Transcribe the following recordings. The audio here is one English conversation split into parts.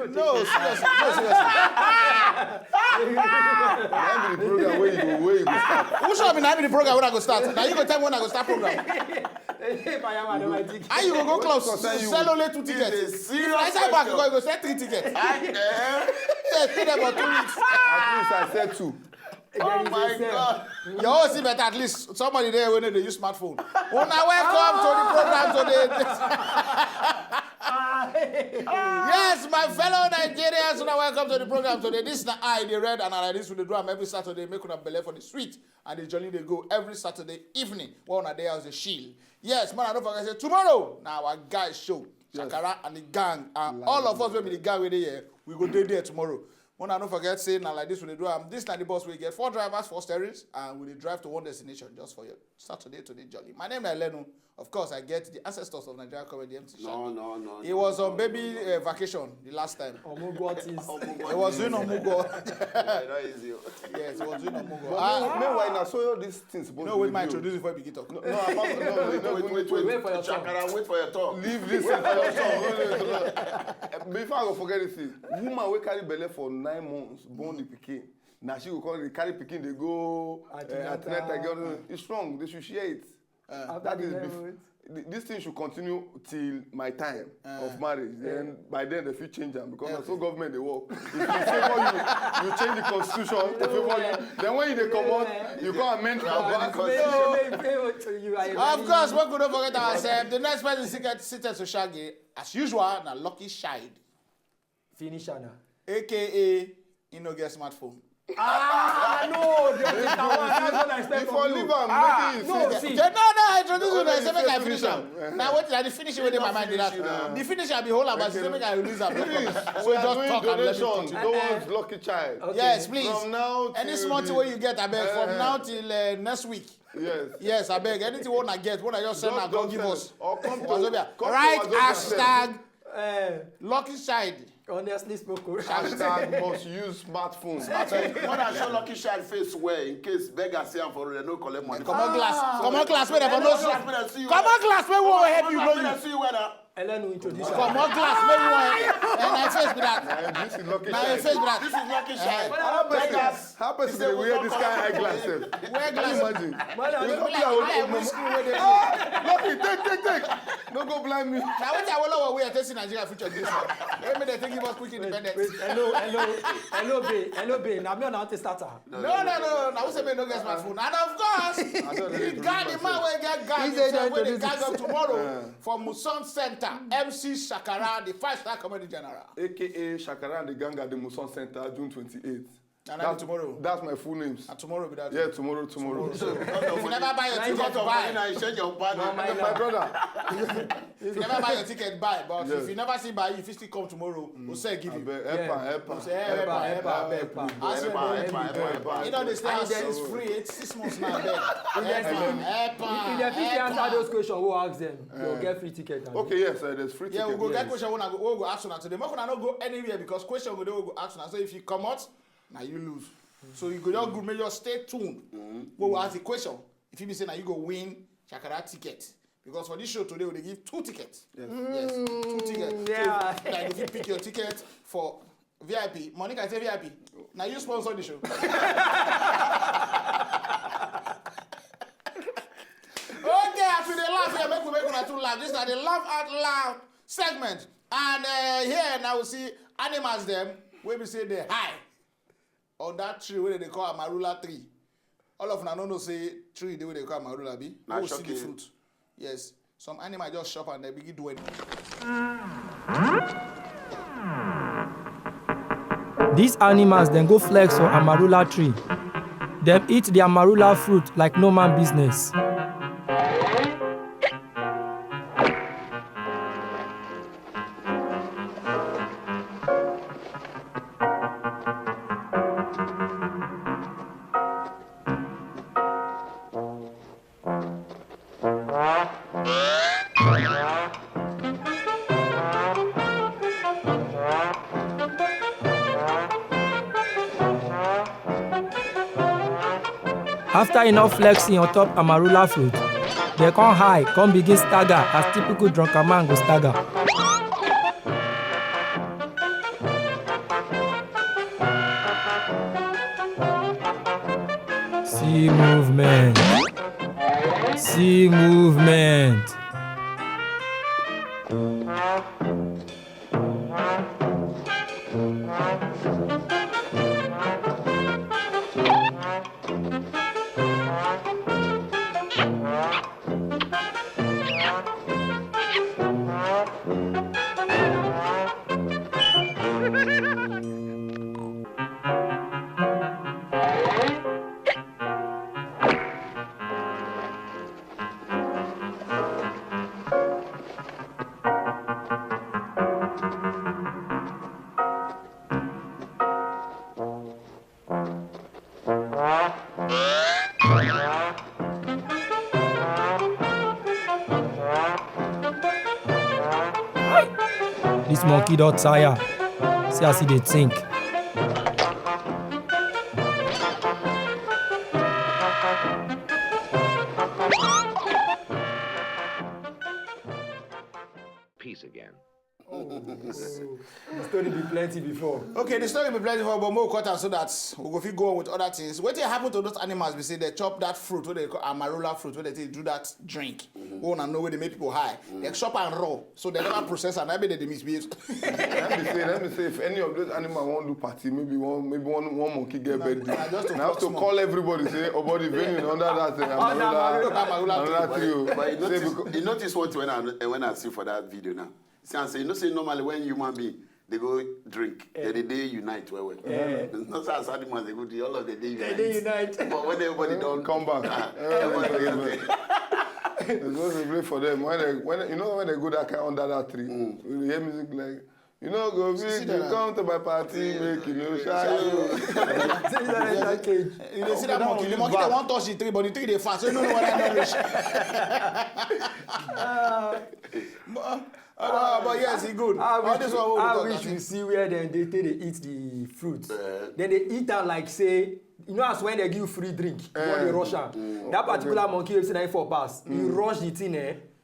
No, seriously. That be the program where you go start. Who should be the program when I go start? Now you go tell me when I go start program. And you go close. Sell only 2 tickets. If I say back, you go sell 3 tickets. Yes, pay them for 2 weeks. At least I said 2. Oh my God. You all see better at least somebody there when they use smartphone. Well, now welcome to the program today. Yes, my fellow Nigerians, now welcome to the program today. This is the Dey Red, and I this with the drum every Saturday, make una belay for the street, and the jolly they go every Saturday evening. One a day as a shield. Yes, man, I don't forget say tomorrow. Now our guys show Shakara and the gang, and all of us will be the gang with the here. We go there tomorrow. One I don't forget saying now like this when they do. This time the boss will get 4 drivers, 4 steerings, and we drive to one destination just for you. Saturday to the jolly. My name is Elenu. Of course, I get the ancestors of Nigeria comedy MC. No. He was on baby vacation the last time. He was doing Omugo. Yes, he was doing Omugo. Meanwhile, I saw all these things. No, wait, my introduce before we begin talk. No, wait for your turn. Wait for your turn. Leave this for your turn. Before I go forget this thing, woman will carry belly for 9 months, born the pikin. Now she will call the carry pikin, they go at night. It's wrong. They should share it. That is this thing should continue till my time of marriage. Then by then the future change them because so government they work. If you favor you change the constitution to favor you. Then when you come out, you go amend the constitution. Of course, we couldn't forget ourselves. The next person seated to Shaggy, as usual, na Lucky Shide. Finisher now. AKA no get smartphone. No, that's what I expect Before from you. leave am, No, see. No, I introduce you. Say make I finish am. Now wait, the finish within my mind. The finish I be whole about. Say make I release am. So just talk and let me continue. You don't want lucky child. Okay. Yes, please. From now till any small thing you get, I beg. From now till next week. Yes, I beg. Anything I get, what I just send, go give us. Or come to Wazobia. Right hashtag Lucky Child. Honestly spoken. Hashtag must use smartphone. When I show Lucky Child face well, in case beggar see am for they no collect money. Come on, class, where they for no see. Come on, class, where we will help you know you. Elenu introduce. Come on, class, where you want. And I face with that. This is lucky Now you child. face with that. This is Lucky Child. How person they wear this kind of eyeglasses? Wear glasses. Imagine. I am whiskey where they Lucky, take. No go blind me. Now what I will know we are testing Nigeria future this one. Let me they give us quick independence. Hello, babe. Now me on the starter. No. Now we say me no get smartphone. And of course, the guy, the man will get gang himself when they gang up tomorrow from Muson Center. MC Shakara, the 5-star comedy general. AKA Shakara and the gang at the Muson Center, June 28th. And tomorrow. That's my full names. And tomorrow be that. Yeah, tomorrow. So, if you never buy your ticket, buy. My brother. If you never buy your ticket, buy. But if you never see buy, if you still come tomorrow, we'll say give you. Help. Say help. You know they say it's free. It's 6 months now. If they answer those questions, we'll ask them. You'll get free ticket. Okay, yes, there's free ticket. Yeah, we'll go get question. We'll go ask you today. We'll not go anywhere because question we'll go ask you. So if you come out, now you lose. So you go just go make your stay tuned. We'll ask the question. If you be saying now you go win Shakara ticket. Because for this show today, we'll give 2 tickets. Yes, 2 tickets. Yeah. So, like if you pick your ticket for VIP, Monica say VIP. Now you sponsor the show. Okay, after the laugh here, make una too laugh. This is the laugh out loud segment. And here now we see animals them where we say they high on that tree where they call Amarula tree. All of them know say tree the way they call Amarula be. We see the fruit. Yes. Some animal just shop and they begin doing it. These animals then go flex on Amarula tree. Them eat the Amarula fruit like no man business. After enough flexing on top Amarula fruit, they come high, come begin stagger as typical drunken man go stagger. See movement. See movement. This monkey don't tire. See as he dey think. Peace again. The story be plenty before. Okay, the story be plenty for, but more cut so that we go fit go on with other things. What happen to those animals? We say they chop that fruit, what they call Amarula fruit, what they do that drink. Go on and know where they make people high. They chop and raw, so they never process and maybe they misbehave. let me say, if any of those animals want to do party, maybe one monkey get birthday. Now have to call everybody, say, oh, body venue under that Amarula tree. But you notice what when I see for that video now. See, you know, say normally when human being they go drink, they unite well. Not as animals they go do all of the day unite. They unite. But when everybody don't come back, it's supposed to play for them. When they go that kind under that tree, you hear music like. You know, go big, you come to my party, make you shy. You see that monkey? The monkey they won't touch the tree, but the tree they fast. So you don't know what I know. But yes, it's good. I wish you see where they eat the fruits. Then they eat that like say, you know as when they give free drink, when they rush am. That particular monkey wey say na for pass, he rush the thing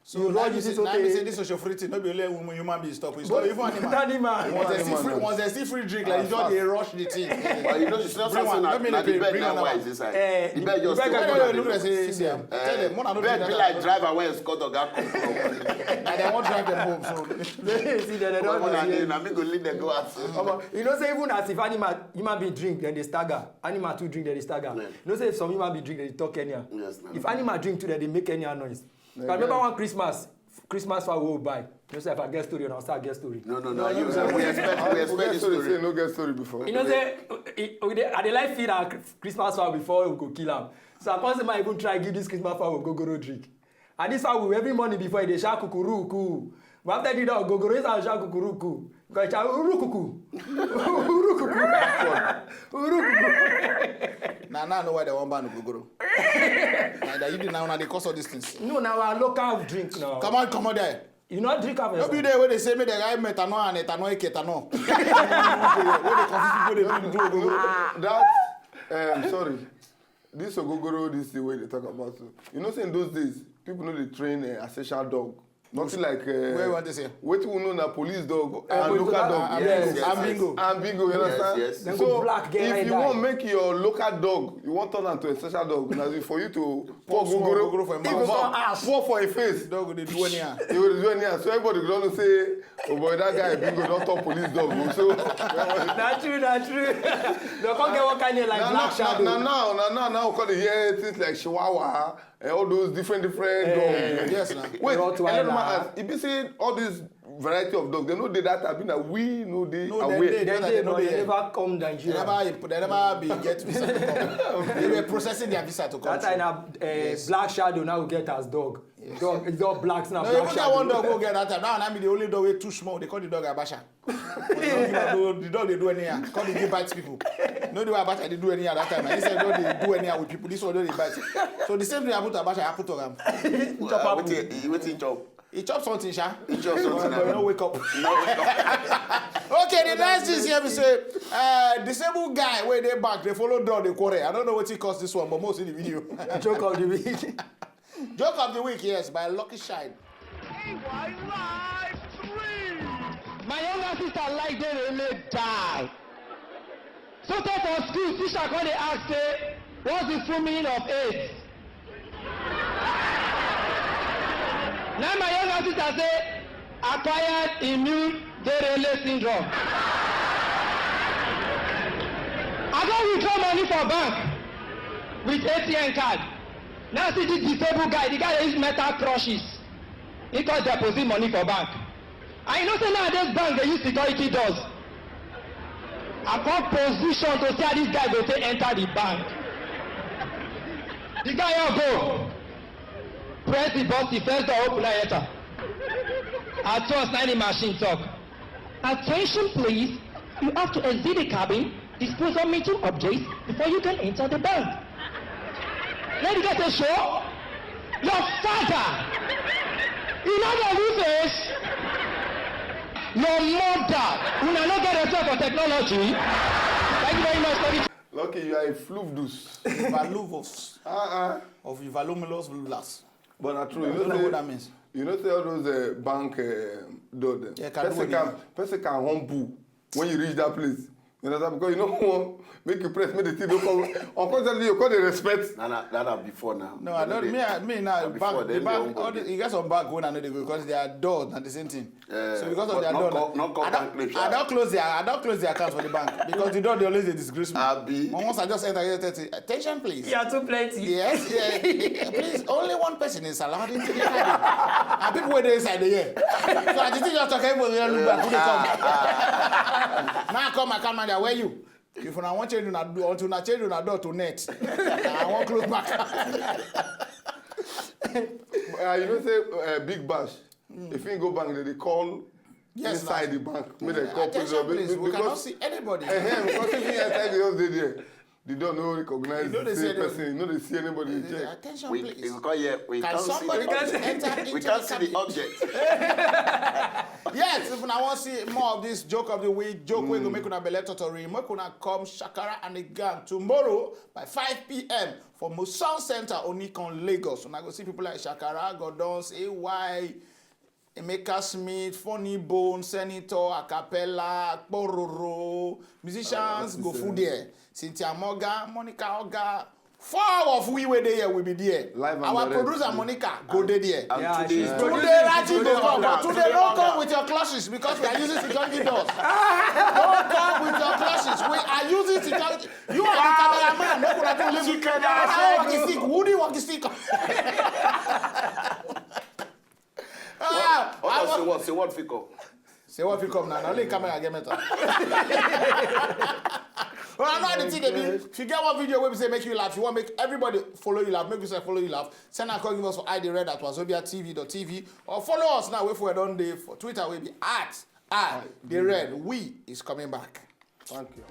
So you rush this okay. Say this social free thing, not be only human being stop. It's not even animal. Once they see free drink, like you just they rush the thing. But you know, it's not something that the bed now why is inside. The bed just look at say tell them, bed be like driver when Scott or Gap. Now they won't drive them home, so see they don't. I mean go lead them go out. You know say even as if human being drink then they stagger. Animal too drink then they stagger. You know say if some human being drink then they talk Kenya. If animal drink too then they make Kenya noise. I remember one Christmas fowl we buy. You say if I get story, and I'll start get story. No. We expect this story. Say no get story before. You know say I dey like feed our Christmas fowl before we go kill am. So I can't say I even try give this Christmas fowl gogoro drink. And this fowl every morning before they shout kukuruku. But after the dog gogoro is shout kukuruku. Because shout urukuku. Urukuku. Now know why they want ban gogoro. Now you now they cause all these things. No, now our local drink now. Come on there. You not drink of it. No be there where they say me the guy methanol and ethanol ketanol. Where they confuse people they do That sorry. This ogogoro, this is the way they talk about it. You know, say in those days, people know they train a social dog. Nothing like where you want to say? Wait till we know na police dog and local dog. And bingo, you understand? Yes. So if you want make your local dog, you want turn into a social dog. Now for you to pour gogoro for a mouth, pour for a face. Dog will do anyhow. He will do anyhow. So everybody don't say, oh boy, that guy bingo don't talk police dog. So not true. They can't get one kind of like black shadow. Now call the hear things like Chihuahua and all those different dogs. Yes, now. Wait, if you see all this variety of dogs, they know they that have been that we know they aware. They never come Nigeria. They never be get visa to come. They were processing their visa to come. That time black shadow now we get as dog. Yes. It's all blacks now. No, black even shadow. that one dog go get that time. Now I mean the only dog way too small. They call the dog Abasha. The dog they do anyhow. Call the give bites people. No, the Abasha they do anyhow that time. He said no, they do anyhow with people. This one they bite. So the same thing happened to Abasha. Happened to him. What he chop? He chop something, Sha. He chop something. No wake up. Okay, the next is here we say disabled guy where they back they follow dog the Quarrel. I don't know what he caused this one, but most in the video. Joke of the week. Joke of the week, yes, by Lucky Shine. Live 3. My younger sister like they may die. So for school, teacher call they ask say, What's the full meaning of AIDS? Now my younger sister say, acquired immune Dey Red syndrome. I don't withdraw money for bank with ATM card. Now see this disabled guy, the guy that use metal crushes. He got deposit money for bank. And you know say nowadays bank they use security doors. I come position to see how this guy go take enter the bank. The guy here go. Press the button, the first door open and enter. At first, now the machine talk. Attention please, you have to exit the cabin, dispose of meeting objects before you can enter the bank. Let the guy say, sure. Your father, you know the face. Your mother, you know not get yourself for technology. Thank you very much for it. Lucky you are a fluvdus. Valuvos. Of Valumulus Vlulas. But not true. I don't know what that means. You know, say all those bank do them. Yeah, person can humble when you reach that place. You know that because you know make you press, make the thing don't come. Unfortunately, you call the respect. That before now. No, I don't. Me now. Bank, the bank. All the, you guys on bank when I know they go because they are doors and the same thing. So because of their door, I don't close their account for the bank because the door they always they disgrace me. Once I just enter here, 30. Attention, please. You are too plenty. Yes, yeah. Please, only one person is allowed into the cabin. And people were there inside the year. So I just just talk everybody look back who they come. Now I call my camera. Where you? If I want change una door, until I change una door to net, I won't close back. You know, say big bash. If you go bank, they call inside the bank. Make they call attention, please. We cannot see anybody. Because if you enter the house there, they don't know recognize the same person. You know they see anybody. Attention, please. We Can can't somebody enter into we can't the see the object. Yes, if I want to see more of this joke of the week, joke we're going to make una belle totori, make una come Shakara and the gang tomorrow by 5 p.m. for Musan Center, Onikon, Lagos. And I go see people like Shakara, Gordons, AY, Emeka Smith, Funny Bone, Senator, Acapella, Pororo, musicians go food there. Cynthia Morgan, Monica Oga. 4 of we were there will be there. Live our producer Monica go there. Yeah, today Raji go come, but today don't come with your clashes because we are using security doors. Don't come with your clashes. We are using security. You are the cameraman. No one can live. Woody walkie stick. Say what pick up. Say what pick up now. Only camera get better. Well, I know the thing they do. If you get one video where we say make you laugh, you want to make everybody follow you laugh, make you say follow you laugh, send a call, give us for Dey Red at Wazobia TV.tv or follow us now. Wait for it on day for Twitter. We'll be at Dey Red. We is coming back. Thank you.